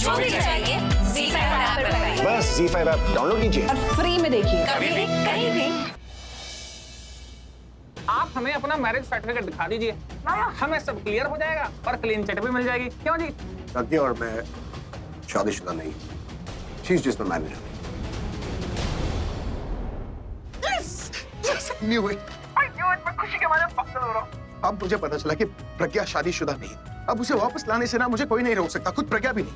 जो भी चाहिए ZEE5 ऐप पर पाइए। बस ZEE5 ऐप डाउनलोड कीजिए और फ्री में देखिए कभी भी कहीं भी। आप हमें अपना मैरिज सर्टिफिकेट दिखा दीजिए, हमें सब क्लियर हो जाएगा और क्लीन चिट भी मिल जाएगी। क्यों जी? प्रज्ञा और मैं शादीशुदा नहीं, she is just my manager. Knew it. मैं खुशी के मारे पागल हो रहा हूँ। अब मुझे पता चला कि प्रज्ञा शादीशुदा नहीं। अब उसे वापस लाने से ना मुझे कोई नहीं रोक सकता, खुद प्रज्ञा भी नहीं।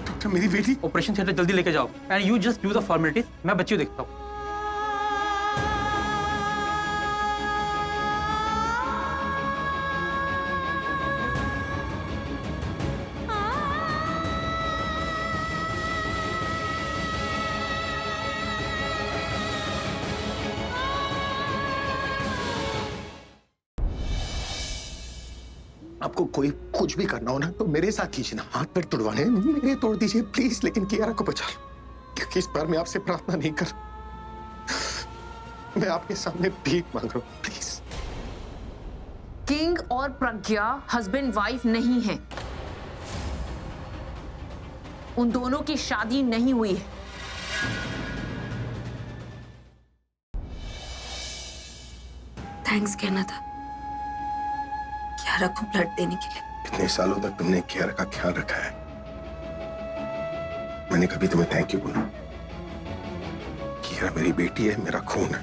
डॉक्टर, मेरी बेटी ऑपरेशन थिएटर जल्दी लेके जाओ and you just do the formalities. मैं बच्ची को देखता हूँ। आपको कोई कुछ भी करना हो ना तो मेरे साथ कीजिए ना, हाथ पैर तुड़वाने मेरे तोड़ दीजिए प्लीज, लेकिन कियारा को बचा लो, क्योंकि इस बार मैं आपसे प्रार्थना नहीं कर, मैं आपके सामने भीख मांग रहा हूँ, प्लीज। किंग और प्रज्ञा हस्बैंड वाइफ नहीं है, उन दोनों की शादी नहीं हुई है। थैंक्स कहना था कियारा को ब्लड देने के लिए। इतने सालों तक तुमने कियारा का ख्याल रखा है, मैंने कभी तुम्हें थैंक यू बोला? कियारा मेरी बेटी है, मेरा खून है,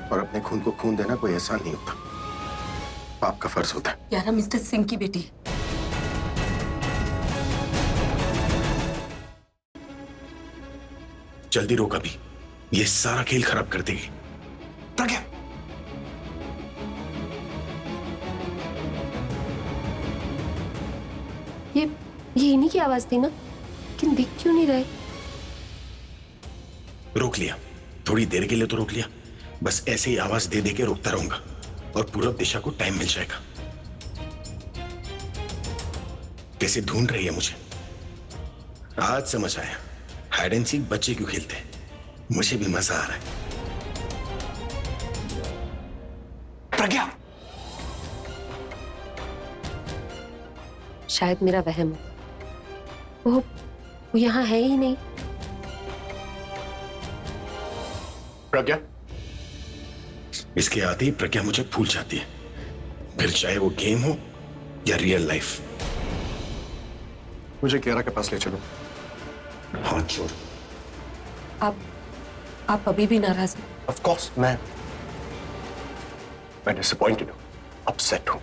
और अपने खून को खून देना कोई एहसान नहीं होता, पाप का फर्ज होता है। कियारा मिस्टर सिंह की बेटी है। जल्दी रोक अभी, ये सारा खेल खराब कर देगी। प्रज्ञा, ये इन्हीं की आवाज थी ना, लेकिन दिख क्यों नहीं रहे? रोक लिया, थोड़ी देर के लिए तो रोक लिया, बस ऐसे ही आवाज दे दे के रोकता रहूंगा और पूरब दिशा को टाइम मिल जाएगा। कैसे ढूंढ रही है मुझे, आज समझ आया हाइड एंड सीक बच्चे क्यों खेलते हैं, मुझे भी मजा आ रहा है। प्रज्ञा, शायद मेरा वहम हो, वो यहाँ है ही नहीं। प्रज्ञा, इसके आते ही प्रज्ञा मुझे भूल जाती है, फिर चाहे वो गेम हो या रियल लाइफ। मुझे कियारा के पास ले चलो। हाथ जोड़। आप अभी भी नाराज हैं? ऑफ कोर्स, मैं डिसअपॉइंटेड हूं, अपसेट हूं।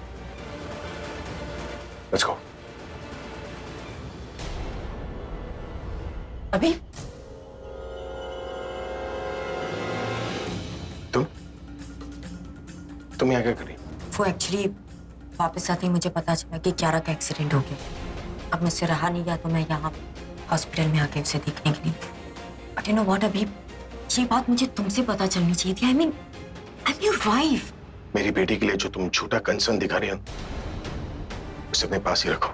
Let's go. अभी तुम यहाँ क्या कर रही? वो एक्चुअली वापस आते ही मुझे पता चला कि कियारा का एक्सीडेंट हो गया। अब मुझसे रहा नहीं गया तो मैं यहाँ हॉस्पिटल में आके उसे देखने के लिए। बट यू नो व्हाट, अभी ये बात मुझे तुमसे पता चलनी चाहिए थी। I am your wife. मेरी बेटी के लिए जो तुम झूठा कंसर्न दिखा रही हो उसे अपने पास ही रखो।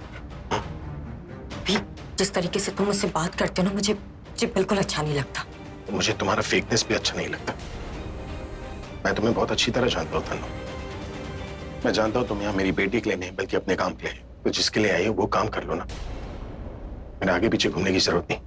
भी जिस तरीके से तुम मुझसे बात करते हो ना, मुझे बिल्कुल अच्छा नहीं लगता। मुझे तुम्हारा फेकनेस भी अच्छा नहीं लगता। मैं तुम्हें बहुत अच्छी तरह जानता हूँ तन्नू। मैं जानता हूँ तुम यहाँ मेरी बेटी के लिए नहीं बल्कि अपने काम के लिए, तो जिसके लिए आई हो वो काम कर लो ना, मेरे आगे पीछे घूमने की जरूरत नहीं।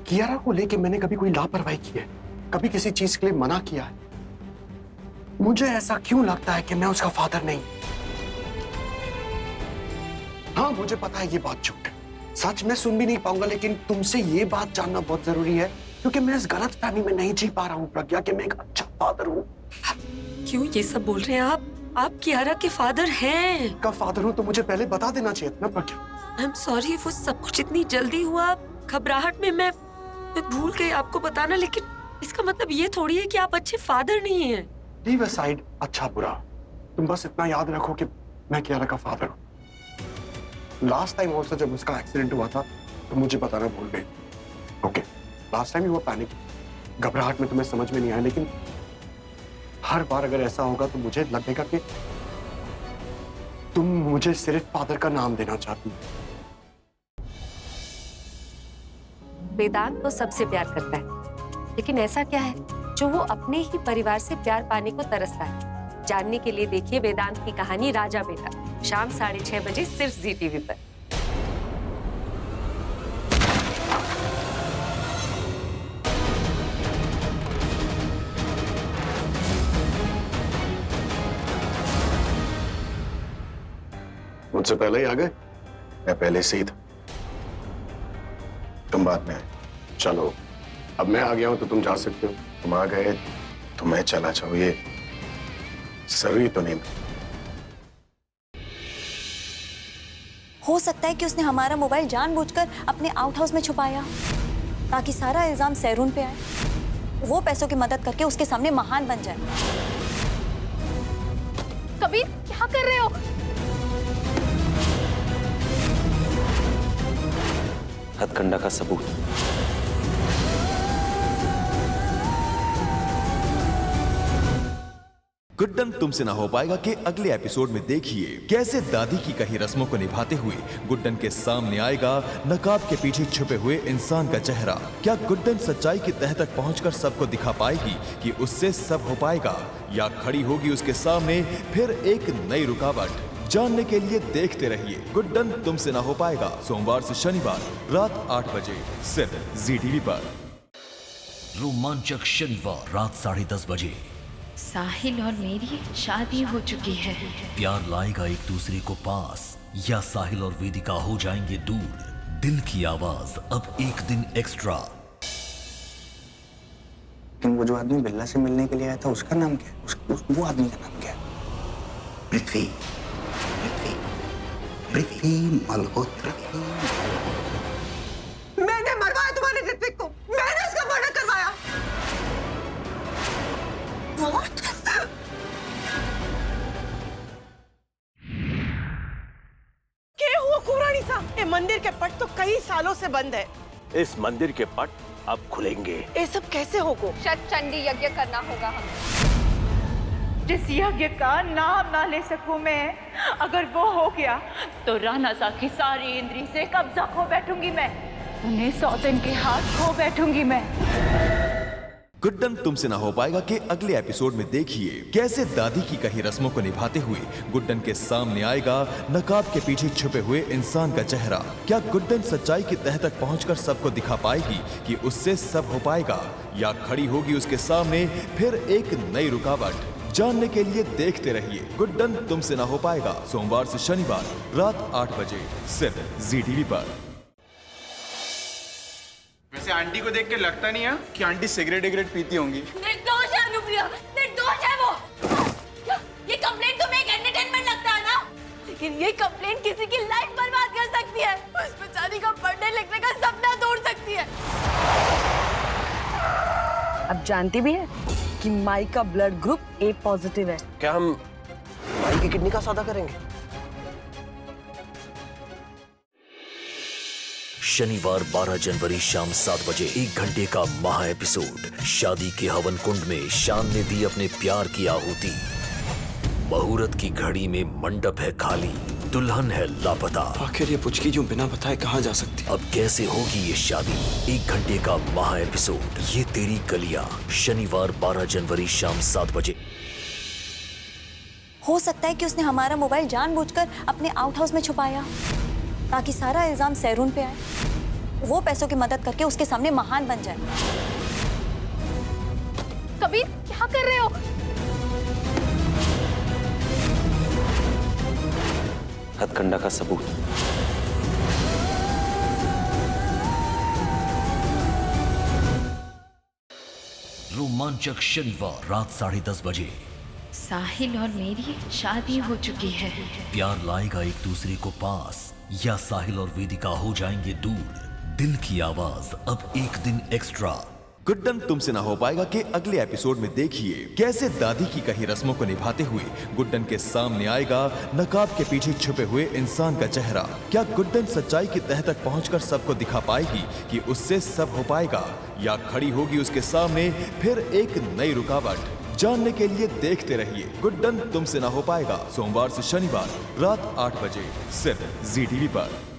कियारा को लेके मैंने कभी कोई लापरवाही की है, कभी किसी चीज के लिए मना किया है? मुझे ऐसा क्यों लगता है कि मैं उसका फादर नहीं? हाँ, मुझे पता है ये बात झूठ है, सच मैं सुन भी नहीं पाऊंगा, लेकिन तुमसे ये बात जानना बहुत जरूरी है क्योंकि मैं इस गलत फहमी में नहीं जी पा रहा हूँ प्रज्ञा कि मैं एक अच्छा फादर हूँ। क्यों ये सब बोल रहे हैं आप कियारा के फादर हैं। का फादर हूँ तो मुझे पहले बता देना चाहिए ना प्रज्ञा। आई एम सॉरी, वो सब कुछ इतनी जल्दी हुआ, घबराहट में मैं भूल गई आपको बताना, लेकिन इसका मतलब ये थोड़ी है कि आप अच्छे फादर नहीं हैं। लीव असाइड अच्छा बुरा, तुम बस इतना याद रखो कि मैं कियारा का फादर हूँ। लास्ट टाइम ऑल्सो जब उसका एक्सीडेंट हुआ था तो मुझे बताना भूल गई। ओके, लास्ट टाइम ही वो पैनिक, घबराहट में तुम्हें समझ में नहीं आया, लेकिन हर बार अगर ऐसा होगा तो मुझे लगेगा कि तुम मुझे सिर्फ फादर का नाम देना चाहती है। वेदांत तो सबसे प्यार करता है, लेकिन ऐसा क्या है जो वो अपने ही परिवार से प्यार पाने को तरसता है? जानने के लिए देखिए वेदांत की कहानी राजा बेटा, शाम 6:30 बजे सिर्फ जी टीवी पर। मुझसे पहले ही आ गए? मैं पहले से ही था, तुम बाद में आए। चलो, अब मैं आ गया हूं तो तुम जा सकते हो। तुम आ गए तो मैं चला जाऊं, ये जरूरी तो नहीं। हो सकता है कि उसने हमारा मोबाइल जानबूझकर अपने आउट हाउस में छुपाया ताकि सारा इल्जाम सैरून पे आए, वो पैसों की मदद करके उसके सामने महान बन जाए। कबीर, क्या कर रहे हो? हथकंडा का सबूत। गुड्डन तुमसे ना हो पाएगा के अगले एपिसोड में देखिए कैसे दादी की कही रस्मों को निभाते हुए गुड्डन के सामने आएगा नकाब के पीछे छुपे हुए इंसान का चेहरा। क्या गुड्डन सच्चाई की तह तक पहुंचकर सबको दिखा पाएगी कि उससे सब हो पाएगा, या खड़ी होगी उसके सामने फिर एक नई रुकावट? जानने के लिए देखते रहिए गुड्डन तुमसे ना हो पाएगा, सोमवार से शनिवार रात 8 बजे सिर्फ जी टीवी पर। रोमांचक शनिवार रात 10:30 बजे। साहिल और मेरी शादी हो चुकी है। प्यार लाएगा एक दूसरे को पास, या साहिल और वेदिका हो जाएंगे दूर? दिल की आवाज अब एक दिन एक्स्ट्रा। लेकिन वो जो आदमी बिल्ला से मिलने के लिए आया था उसका नाम क्या है? वो आदमी का नाम क्या है? पृथ्वी मल्होत्रा। मैंने मरवाया तुम्हारे ऋत्विक को, मैंने उसका मर्डर करवाया। What? क्या हुआ कुरानी साहब? ये मंदिर के पट तो कई सालों से बंद है। इस मंदिर के पट अब खुलेंगे। ये सब कैसे होगा? शत चंडी यज्ञ करना होगा हमें। जिस यज्ञ का नाम ना ले सकूं मैं, अगर वो हो गया तो राणा साहब की सारी इंद्री से कब्जा खो बैठूंगी मैं, उन्हें सौतन के हाथ खो बैठूंगी मैं। गुड्डन तुमसे ना हो पाएगा के अगले एपिसोड में देखिए कैसे दादी की कही रस्मों को निभाते हुए गुड्डन के सामने आएगा नकाब के पीछे छुपे हुए इंसान का चेहरा। क्या गुड्डन सच्चाई की तह तक पहुंचकर सबको दिखा पाएगी कि उससे सब हो पाएगा, या खड़ी होगी उसके सामने फिर एक नई रुकावट? जानने के लिए देखते रहिए गुड्डन तुमसे ना हो पाएगा, सोमवार से शनिवार रात 8 बजे सिर्फ जी टीवी पर। वैसे आंटी को देख के लगता नहीं है कि आंटी सिगरेट पीती होंगी। निर्दोष है अनुप्रिया, निर्दोष है वो। ये कंप्लेंट तुम्हें एक एंटरटेनमेंट लगता है ना, लेकिन ये कंप्लेंट किसी की लाइफ बर्बाद कर सकती है। उस बेचारी का पढ़ने लिखने का सपना तोड़ सकती है। अब जानती भी है कि माई का ब्लड ग्रुप A पॉजिटिव है। क्या हम माई की किडनी का सौदा करेंगे? शनिवार 12 जनवरी शाम 7 बजे 1 घंटे का महा एपिसोड। शादी के हवन कुंड में शान ने दी अपने प्यार की आहुति। मुहूर्त की घड़ी में मंडप है खाली, दुल्हन है लापता। आखिर ये पुचकी जो बिना बताए कहाँ जा सकती? अब कैसे होगी ये शादी? 1 घंटे का महा एपिसोड ये तेरी कलियां, शनिवार 12 जनवरी शाम 7 बजे। हो सकता है कि उसने हमारा मोबाइल जानबूझकर अपने आउट हाउस में छुपाया ताकि सारा इल्जाम सैरून पे आए, वो पैसों की मदद करके उसके सामने महान बन जाए। कबीर, क्या कर रहे हो? हथकंडा का सबूत। रोमांचक शनिवार रात 10:30 बजे। साहिल और मेरी शादी हो चुकी है। प्यार लाएगा एक दूसरे को पास, या साहिल और वेदिका हो जाएंगे दूर? दिल की आवाज अब एक दिन एक्स्ट्रा। गुड्डन तुमसे ना हो पाएगा के अगले एपिसोड में देखिए कैसे दादी की कही रस्मों को निभाते हुए गुड्डन के सामने आएगा नकाब के पीछे छुपे हुए इंसान का चेहरा। क्या गुड्डन सच्चाई की तह तक पहुंचकर सबको दिखा पाएगी कि उससे सब हो पाएगा, या खड़ी होगी उसके सामने फिर एक नई रुकावट? जानने के लिए देखते रहिए गुड्डन तुमसे ना हो पाएगा, सोमवार से शनिवार रात 8 बजे सिर्फ ZTV पर।